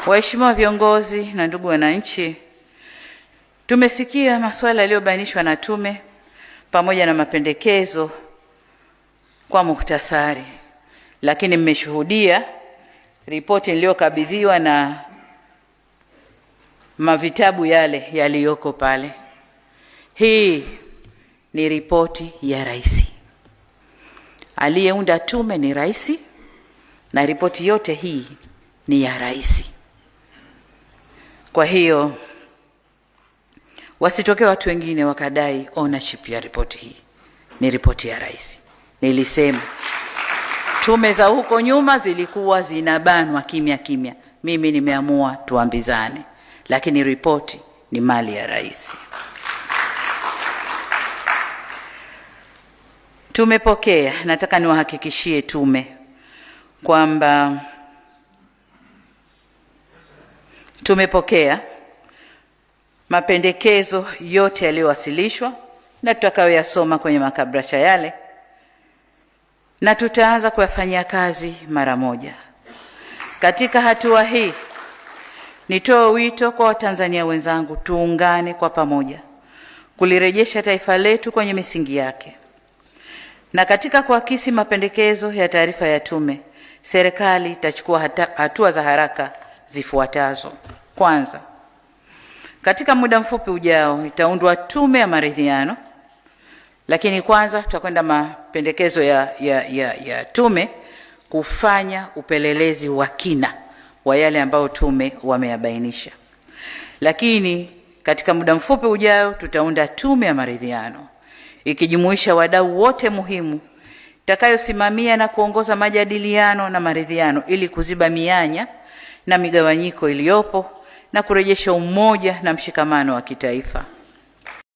Waheshimiwa viongozi na ndugu wananchi, tumesikia masuala yaliyobainishwa na tume pamoja na mapendekezo kwa muhtasari, lakini mmeshuhudia ripoti niliyokabidhiwa na mavitabu yale yaliyoko pale. Hii ni ripoti ya rais. Aliyeunda tume ni rais, na ripoti yote hii ni ya rais. Kwa hiyo wasitokee watu wengine wakadai ownership ya ripoti hii. Ni ripoti ya rais. Nilisema tume za huko nyuma zilikuwa zinabanwa kimya kimya. Mimi nimeamua tuambizane, lakini ripoti ni mali ya rais. Tumepokea, nataka niwahakikishie tume kwamba tumepokea mapendekezo yote yaliyowasilishwa na tutakayoyasoma kwenye makabrasha yale, na tutaanza kuyafanyia kazi mara moja. Katika hatua hii nitoe wito kwa Watanzania wenzangu, tuungane kwa pamoja kulirejesha taifa letu kwenye misingi yake. Na katika kuakisi mapendekezo ya taarifa ya tume, serikali itachukua hatua za haraka zifuatazo. Kwanza, katika muda mfupi ujao itaundwa tume ya maridhiano, lakini kwanza tutakwenda mapendekezo ya tume kufanya upelelezi wa kina wa yale ambayo tume wameyabainisha. Lakini katika muda mfupi ujao tutaunda tume ya maridhiano ikijumuisha wadau wote muhimu itakayosimamia na kuongoza majadiliano na maridhiano ili kuziba mianya na migawanyiko iliyopo na kurejesha umoja na mshikamano wa kitaifa.